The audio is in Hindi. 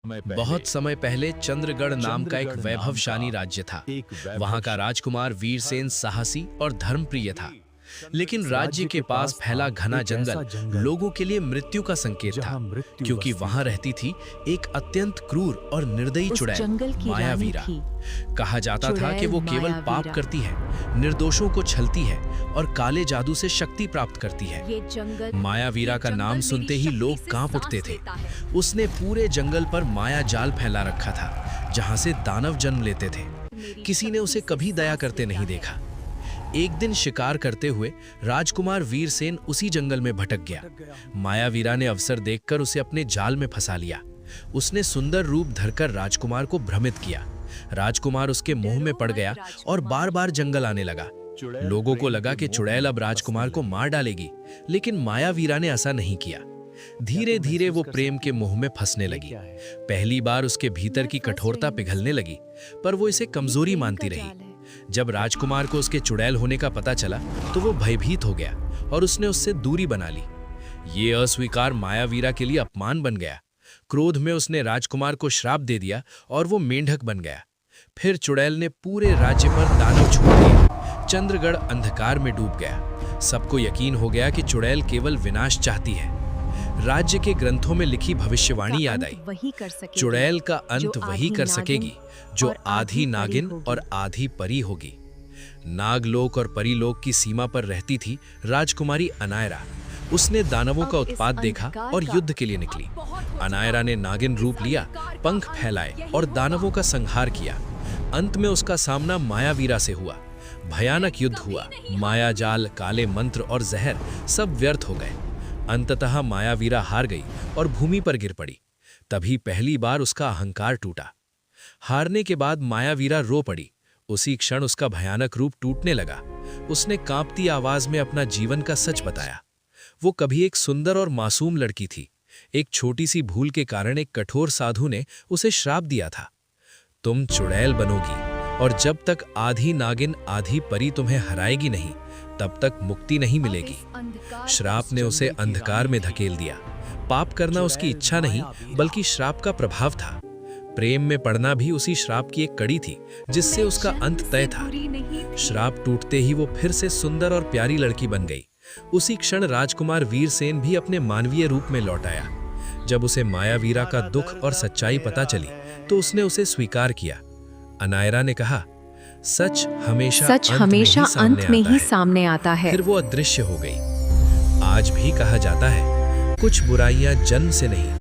बहुत समय पहले चंद्रगढ़ नाम का एक वैभवशाली राज्य था। वहां का राजकुमार वीरसेन साहसी और धर्मप्रिय था, लेकिन राज्य के पास फैला घना जंगल लोगों के लिए मृत्यु का संकेत था, क्योंकि वहां रहती थी एक अत्यंत क्रूर और निर्दयी चुड़ैल मायावीरा। कहा जाता था कि वो केवल पाप करती है, निर्दोषों को छलती है और काले जादू से शक्ति प्राप्त करती है। मायावीरा का नाम सुनते ही लोग कांप उठते थे। उसने पूरे जंगल पर माया जाल फैला रखा था, जहां से दानव जन्म लेते थे। किसी ने उसे कभी दया करते नहीं देखा। एक दिन शिकार करते हुए राजकुमार वीरसेन उसी जंगल में भटक गया। मायावीरा ने अवसर देखकर उसे अपने जाल में फंसा लिया। उसने सुंदर रूप धरकर राजकुमार को भ्रमित किया। राजकुमार उसके मोह में पड़ गया और बार बार जंगल आने लगा। लोगों को लगा कि चुड़ैल अब राजकुमार को मार डालेगी, लेकिन मायावीरा ने ऐसा नहीं किया। धीरे धीरे वो प्रेम के मोह में फंसने लगी। पहली बार उसके भीतर की कठोरता पिघलने लगी, पर वो इसे कमजोरी मानती रही। जब राजकुमार को उसके चुड़ैल होने का पता चला तो वो भयभीत हो गया और उसने उससे दूरी बना ली। ये अस्वीकार मायावीरा के लिए अपमान बन गया। क्रोध में उसने राजकुमार को श्राप दे दिया और वो मेंढक बन गया। फिर चुड़ैल ने पूरे राज्य पर दानव छोड़ दिए। चंद्रगढ़ अंधकार में डूब गया। सबको यकीन हो गया कि चुड़ैल केवल विनाश चाहती है। राज्य के ग्रंथों में लिखी भविष्यवाणी याद आई। चुड़ैल का अंत वही कर सकेगी जो आधी नागिन और आधी परी होगी। नागलोक और परीलोक की सीमा पर रहती थी राजकुमारी अनायरा। उसने दानवों का उत्पात देखा और युद्ध के लिए निकली। अनायरा ने नागिन रूप लिया, पंख फैलाए और दानवों का संहार किया। अंत में उसका सामना मायावीरा से हुआ। भयानक युद्ध हुआ। मायाजाल, काले मंत्र और जहर सब व्यर्थ हो गए। अंततः मायावीरा हार गई और भूमि पर गिर पड़ी। तभी पहली बार उसका अहंकार टूटा। हारने के बाद मायावीरा रो पड़ी। उसी क्षण उसका भयानक रूप टूटने लगा। उसने कांपती आवाज में अपना जीवन का सच बताया। वो कभी एक सुंदर और मासूम लड़की थी। एक छोटी सी भूल के कारण एक कठोर साधु ने उसे श्राप दिया था, तुम चुड़ैल बनोगी और जब तक आधी नागिन आधी परी तुम्हें हराएगी नहीं, तब तक मुक्ति नहीं मिलेगी। श्राप ने उसे अंधकार में धकेल दिया। पाप करना उसकी इच्छा नहीं, बल्कि श्राप का प्रभाव था। प्रेम में पड़ना भी उसी श्राप की एक कड़ी थी, जिससे उसका अंत तय था। श्राप टूटते ही वो फिर से सुंदर और प्यारी लड़की बन गई। उसी क्षण राजकुमार वीरसेन भी अपने मानवीय रूप में लौट आया। जब उसे मायावीरा का दुख और सच्चाई पता चली, तो उसने उसे स्वीकार किया। अनायरा ने कहा, सच हमेशा अंत में ही सामने आता है। फिर वो अदृश्य हो गई। आज भी कहा जाता है, कुछ बुराइयां जन्म से नहीं